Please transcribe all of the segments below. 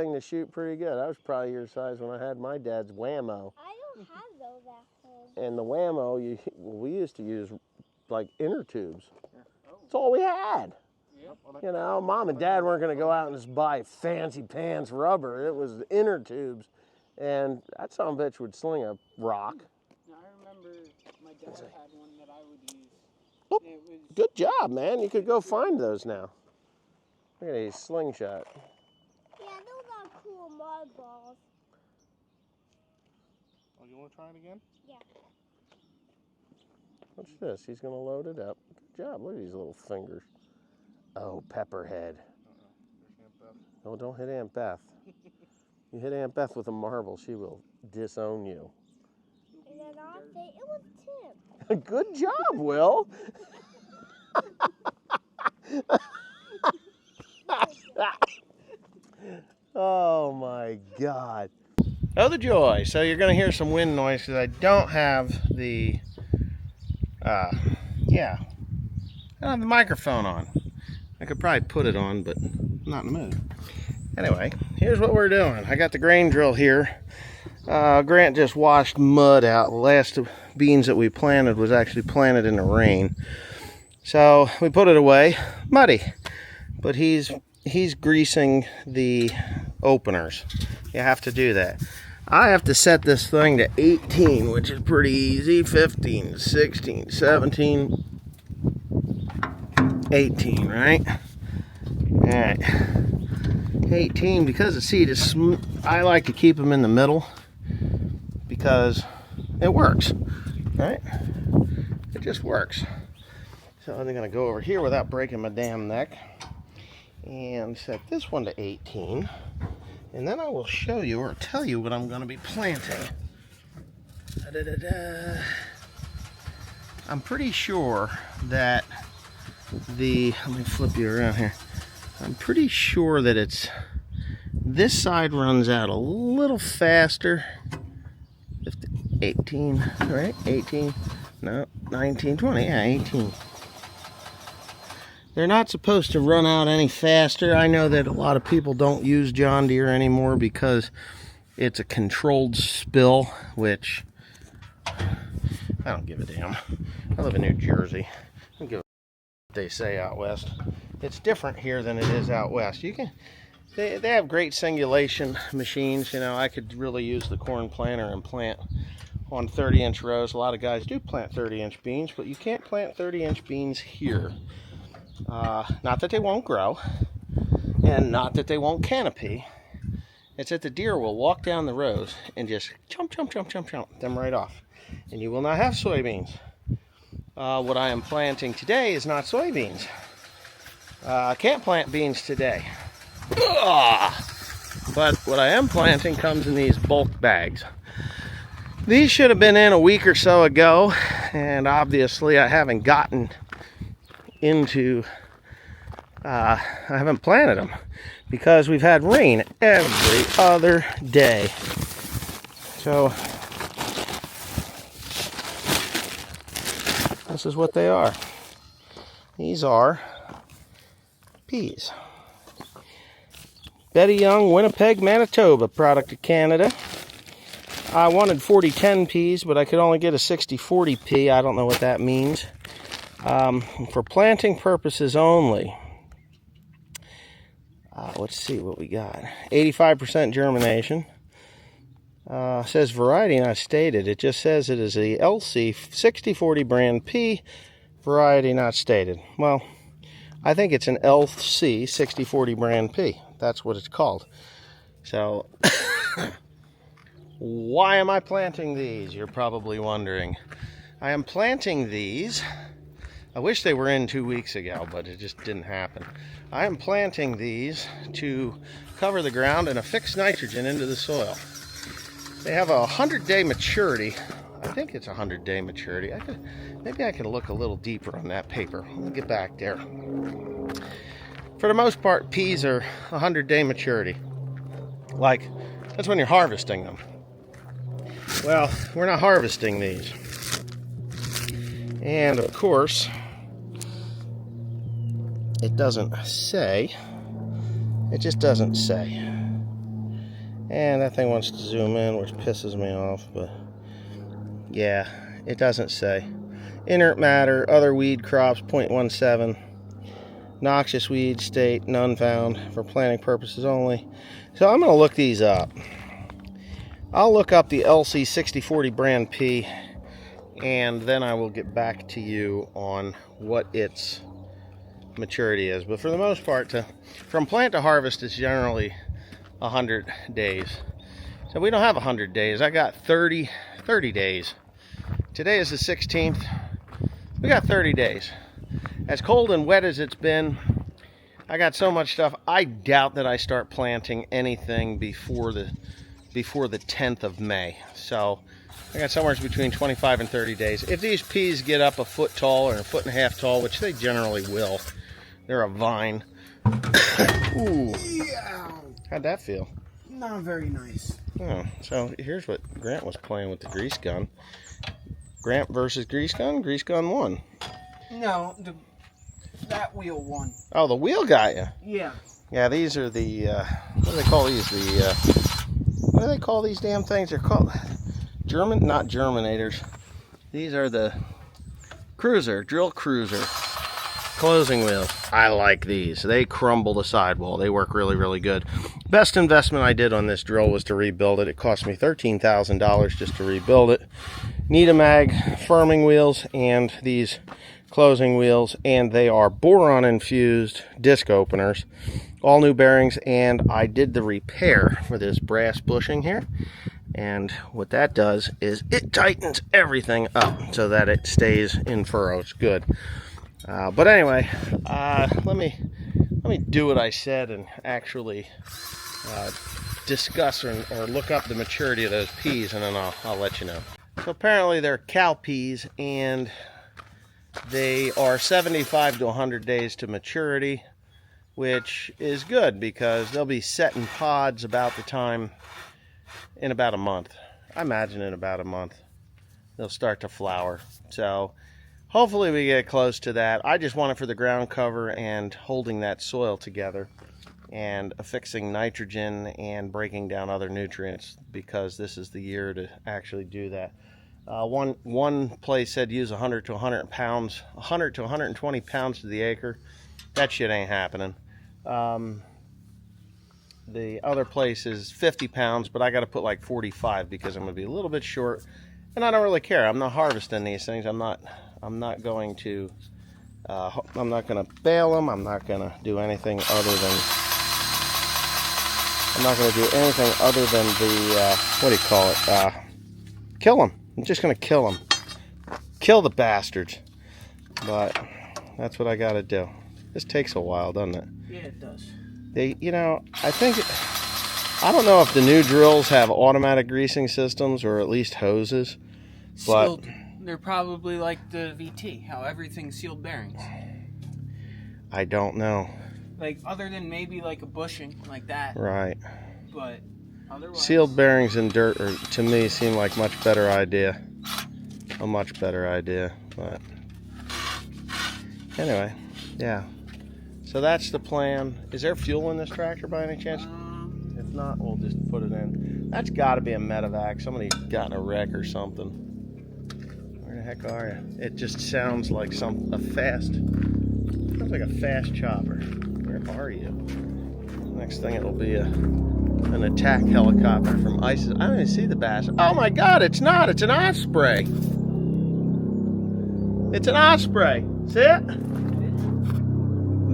thing to shoot pretty good. I was probably your size when I had my dad's whammo. I don't have those at home. And the whammo, we used to use like inner tubes. That's all we had. You know, mom and dad weren't going to go out and just buy fancy pants rubber. It was inner tubes. And that son of a bitch would sling a rock. I remember my dad had one that I would use. Oh, good job, man. You could go find those now. Look at these slingshot. Yeah, those are cool mud balls. Oh, you want to try it again? Yeah. What's this? He's going to load it up. Good job. Look at these little fingers. Oh, Pepperhead. Oh, don't hit Aunt Beth. You hit Aunt Beth with a marble, she will disown you. And then I'll say, it was Tim. Good job, Will. Oh, my God. Oh, the joy. So you're going to hear some wind noise because I don't have the, I don't have the microphone on. I could probably put it on, but I'm not in the mood. Anyway, here's what we're doing. I got the grain drill here. Grant just washed mud out. The last beans that we planted was actually planted in the rain. So we put it away, muddy. But he's greasing the openers. You have to do that. I have to set this thing to 18, which is pretty easy. 15, 16, 17, 18, right? All right. 18, because the seed is I like to keep them in the middle because it works, right? It just works. So I'm going to go over here without breaking my damn neck and set this one to 18, and then I will show you or tell you what I'm going to be planting. Da-da-da-da. I'm pretty sure that let me flip you around here. I'm pretty sure that this side runs out a little faster. 18, right? 18, no, 19, 20, yeah, 18. They're not supposed to run out any faster. I know that a lot of people don't use John Deere anymore because it's a controlled spill, which I don't give a damn. I live in New Jersey. I don't give a what they say out west. It's different here than it is out west. They have great singulation machines. You know, I could really use the corn planter and plant on 30-inch rows. A lot of guys do plant 30-inch beans, but you can't plant 30-inch beans here. Not that they won't grow, and not that they won't canopy. It's that the deer will walk down the rows and just chomp them right off. And you will not have soybeans. What I am planting today is not soybeans. I can't plant beans today. But what I am planting comes in these bulk bags. These should have been in a week or so ago, and obviously I haven't gotten into, I haven't planted them because we've had rain every other day. So this is what they are. These are peas. Betty Young, Winnipeg, Manitoba, product of Canada. I wanted 40-10 peas, but I could only get a 60-40 pea. I don't know what that means. For planting purposes only. Let's see what we got. 85% germination. Says variety not stated. It just says it is a LC 60-40 brand pea. Variety not stated. Well, I think it's an LC 60-40 brand pea. That's what it's called. So, why am I planting these? You're probably wondering. I am planting these. I wish they were in 2 weeks ago, but it just didn't happen. I am planting these to cover the ground and affix nitrogen into the soil. They have a 100-day maturity. I think it's a 100-day maturity. Maybe I could look a little deeper on that paper. Let me get back there. For the most part, peas are 100-day maturity. Like, that's when you're harvesting them. Well, we're not harvesting these. And, of course, it doesn't say. It just doesn't say. And that thing wants to zoom in, which pisses me off, but yeah, it doesn't say. Inert matter, other weed crops, 0.17. Noxious weed state, none found, for planting purposes only. So I'm going to look these up. I'll look up the LC 6040 brand P, and then I will get back to you on what its maturity is. But for the most part, from plant to harvest, it's generally 100 days. So we don't have 100 days. I got 30 days. Today is the 16th. We got 30 days. As cold and wet as it's been, I got so much stuff. I doubt that I start planting anything before the 10th of May. So I got somewhere between 25 and 30 days. If these peas get up a foot tall or a foot and a half tall, which they generally will, they're a vine. Ooh. Yeah. How'd that feel? Not very nice. Oh, so here's what Grant was playing with the grease gun. Grant versus grease gun. Grease gun won. No, that wheel won. Oh, the wheel got you. Yeah. Yeah, these are the what do they call these? What do they call these damn things? They're called not germinators. These are the drill cruiser closing wheels. I like these. They crumble the sidewall. They work really, really good. Best investment I did on this drill was to rebuild it. It cost me $13,000 just to rebuild it. Mag firming wheels and these closing wheels, and they are boron infused disc openers. All new bearings, and I did the repair for this brass bushing here. And what that does is it tightens everything up so that it stays in furrows good. But anyway, let me do what I said and actually discuss or look up the maturity of those peas, and then I'll let you know. So apparently they're cow peas, and they are 75 to 100 days to maturity, which is good because they'll be setting pods about the time in about a month. I imagine in about a month they'll start to flower. So hopefully we get close to that. I just want it for the ground cover and holding that soil together and affixing nitrogen and breaking down other nutrients, because this is the year to actually do that. One place said use 100 to 120 pounds to the acre. That shit ain't happening. The other place is 50 pounds, but I got to put like 45 because I'm going to be a little bit short, and I don't really care. I'm not harvesting these things. I'm not going to bale them. I'm not going to do anything other than the what do you call it? Kill them. I'm just going to kill them. Kill the bastards. But that's what I got to do. This takes a while, doesn't it? Yeah, it does. I don't know if the new drills have automatic greasing systems or at least hoses, but Sealed. They're probably like the VT, how everything's sealed bearings. I don't know. Like, other than maybe like a bushing like that. Right. But otherwise, Sealed bearings in dirt to me seem like much better idea. A much better idea. But anyway, yeah. So that's the plan. Is there fuel in this tractor by any chance? If not, we'll just put it in. That's got to be a medevac. Somebody got in a wreck or something. Where the heck are you? It just sounds like a fast chopper. Where are you? Next thing it'll be an attack helicopter from ISIS. I don't even see the bastard. Oh my God! It's not. It's an osprey. It's an osprey. See it?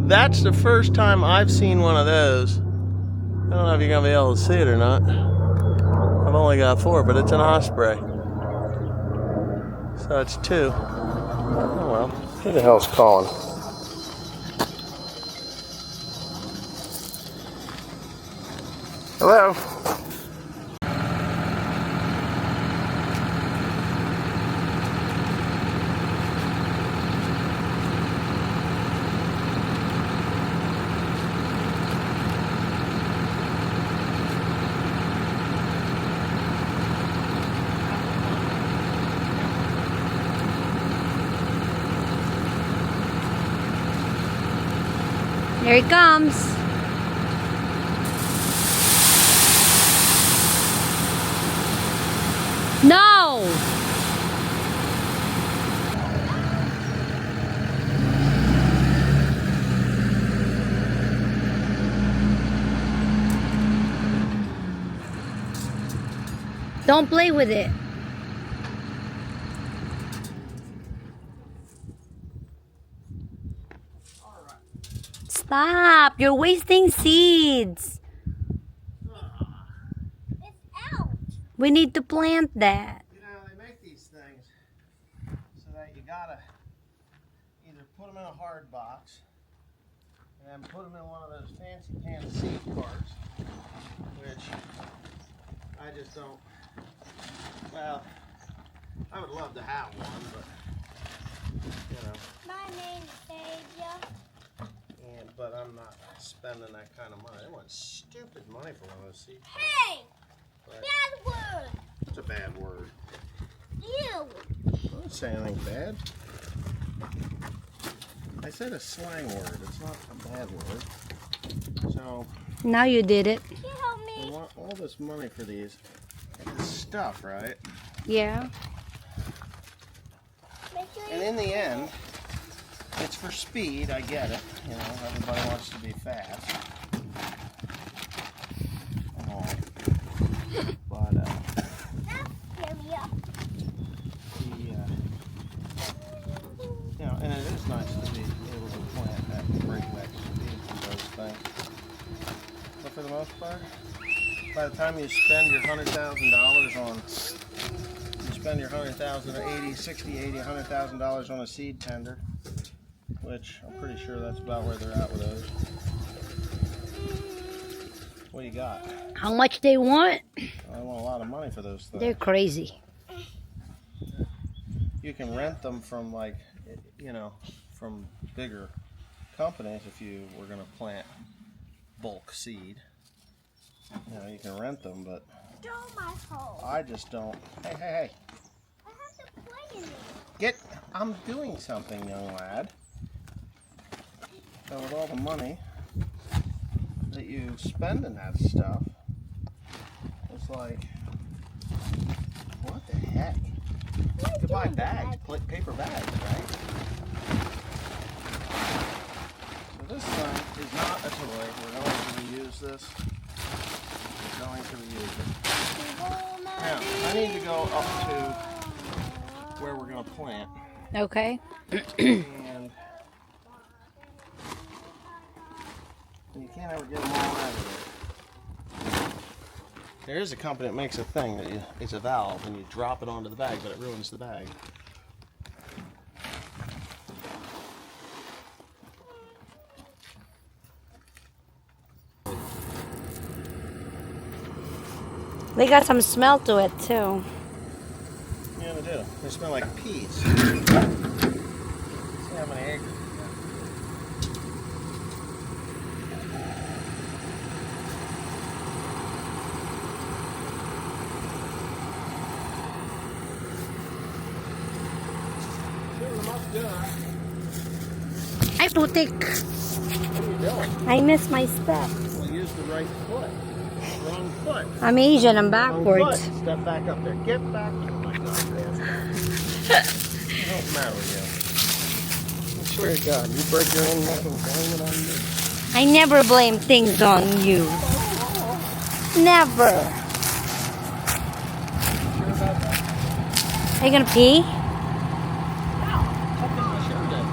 That's the first time I've seen one of those. I don't know if you're going to be able to see it or not. I've only got 4, but it's an osprey. So it's 2. Oh well. Who the hell's calling? Hello? Here he comes. No! Don't play with it. Stop! You're wasting seeds. It's out. We need to plant that. You know, they make these things so that you gotta either put them in a hard box and then put them in one of those fancy pan seed carts, which I just don't. Well, I would love to have one, but you know. My name's Savior. But I'm not spending that kind of money. I want stupid money for one of those seed carts. Hey! But Bad word. it's a bad word. You. I didn't say anything bad. I said a slang word. It's not a bad word. So Now you did it. Can you help I me? want all this money for these stuff, right? Yeah. Make sure And you in the end, it's for speed. I get it. You know, everybody wants to be fast. But Here we are. you know, and it is nice to be able to plant at breakneck speed with those things. But for the most part, by the time you spend your $100,000 on, you spend your $100,000 on a seed tender, which I'm pretty sure that's about where they're at with those. What do you got? How much they want? I want a lot of money for those things. They're crazy. You can rent them from, like, you know, from bigger companies if you were going to plant bulk seed. You know, you can rent them, but Throw my hole. I just don't. Hey. I have to play in it. Get, I'm doing something, young lad. So with all the money that you spend in that stuff, it's like, what the heck? You could buy bags, paper bags, right? So this thing is not a toy. We're going to reuse this. We're going to reuse it. Now, I need to go up to where we're going to plant. Okay. And you can't ever get them all out of there. There is a company that makes a thing that it's a valve and you drop it onto the bag, but it ruins the bag. They got some smell to it too. Yeah, they do. They smell like peas. See how many acres we got. I'm too thick. What are you doing? I missed my step. Well, use the right foot. Wrong foot. I'm Asian. I'm Wrong backwards. foot. Step back up there. Get back. Oh my God, man. What's the matter with you? I swear to God, you break your own neck and blame it on me. I never blame things on you. Never. Sure about that? Are you gonna pee? Something I sure did.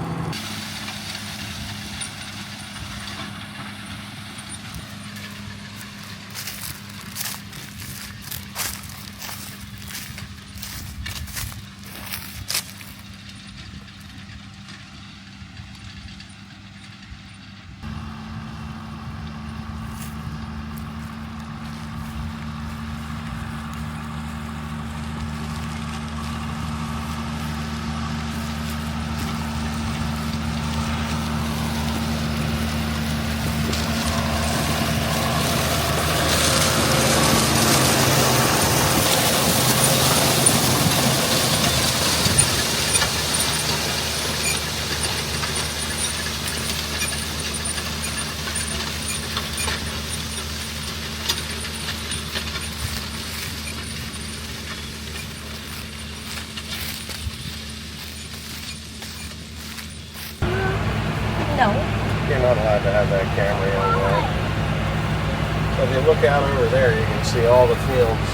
that camera young man. So if you look out over there, you can see all the fields.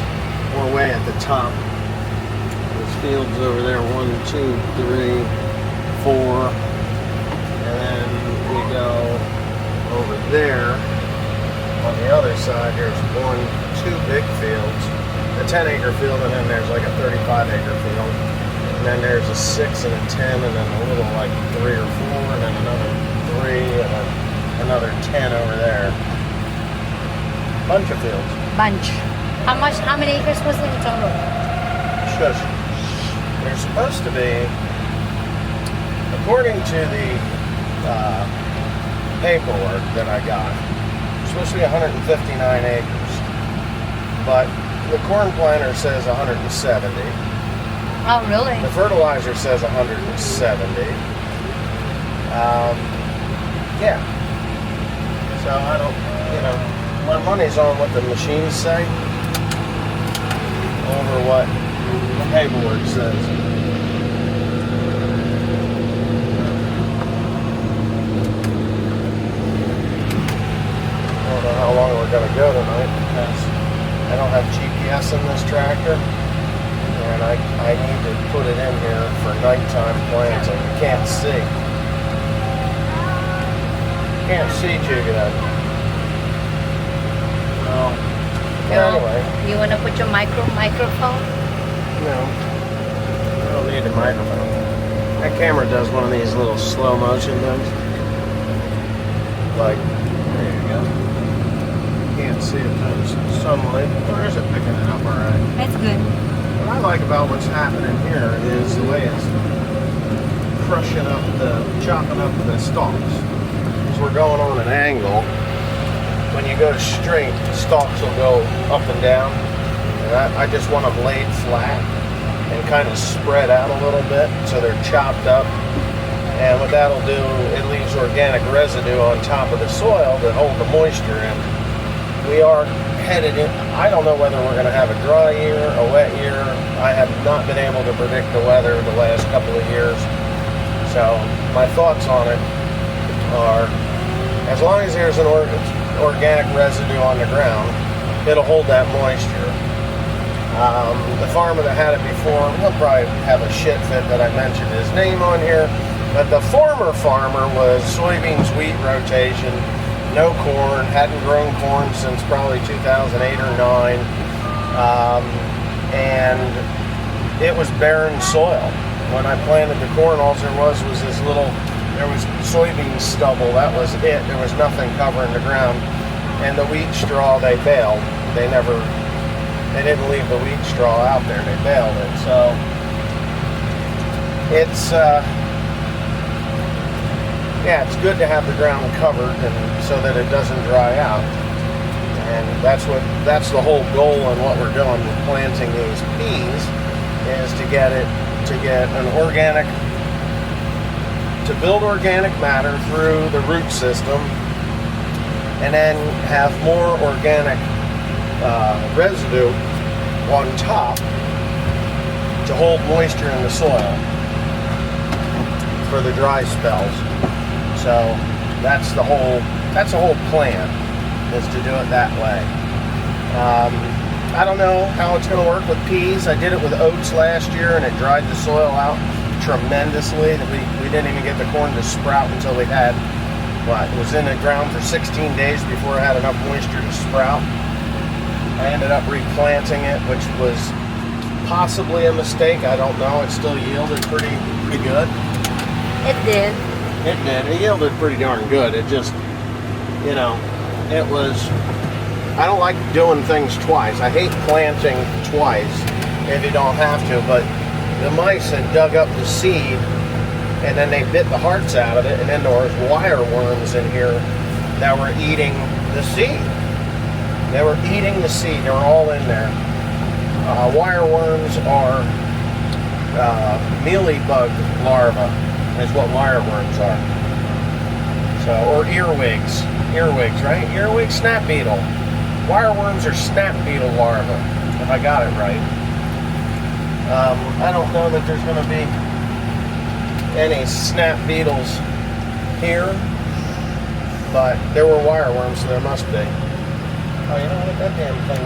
We're way at the top. There's fields over there, 1, 2, 3, 4. And then we go over there. On the other side, there's 2 big fields. A 10-acre field, and then there's like a 35-acre field. And then there's a 6 and a 10, and then a little like 3 or 4, and then another 3, and then another 10 over there. Bunch of fields. Bunch. How many acres was it in total? Shush. There's supposed to be, according to the paperwork that I got, it's supposed to be 159 acres. But the corn planter says 170. Oh, really? The fertilizer says 170. Yeah. So I don't, my money's on what the machines say over what the paperwork says. I don't know how long we're going to go tonight because I don't have GPS in this tractor, and I need to put it in here for nighttime planting. You can't see. Can't see too good. Well, anyway. You want to put your microphone? No. I don't need a microphone. That camera does one of these little slow motion things. Like, there you go. Can't see it because sunlight. Or is it picking it up alright? That's good. What I like about what's happening here is the way it's chopping up the stalks. As we're going on an angle, when you go straight, the stalks will go up and down. And I just want them laid flat and kind of spread out a little bit so they're chopped up. And what that'll do, it leaves organic residue on top of the soil that hold the moisture in. We are headed in, I don't know whether we're going to have a dry year, a wet year. I have not been able to predict the weather the last couple of years. So my thoughts on it are, as long as there's an organic residue on the ground, it'll hold that moisture. The farmer that had it before, he'll probably have a shit fit that I mentioned his name on here. But the former farmer was soybeans, wheat rotation, no corn, hadn't grown corn since probably 2008 or 9, and it was barren soil. When I planted the corn, all there was this little, there was soybean stubble, that was it. There was nothing covering the ground. And the wheat straw, they baled. They didn't leave the wheat straw out there, they baled it. So it's it's good to have the ground covered and so that it doesn't dry out. And that's the whole goal and what we're doing with planting these peas is to get an organic, to build organic matter through the root system and then have more organic residue on top to hold moisture in the soil for the dry spells. So that's the whole plan, is to do it that way. I don't know how it's going to work with peas. I did it with oats last year and it dried the soil out tremendously. We didn't even get the corn to sprout until we had, it was in the ground for 16 days before it had enough moisture to sprout. I ended up replanting it, which was possibly a mistake. I don't know. It still yielded pretty good. It did. It did. It yielded pretty darn good. It just, it was, I don't like doing things twice. I hate planting twice if you don't have to, but the mice had dug up the seed and then they bit the hearts out of it, and then there was wire worms in here that were eating the seed. They were eating the seed. They were all in there. Wire worms are mealybug larvae, is what wire worms are. So, or earwigs. Earwigs, right? Earwig snap beetle. Wire worms are snap beetle larvae, if I got it right. I don't know that there's going to be any snap beetles here. But there were wire worms, so there must be. Oh, you know what? That damn thing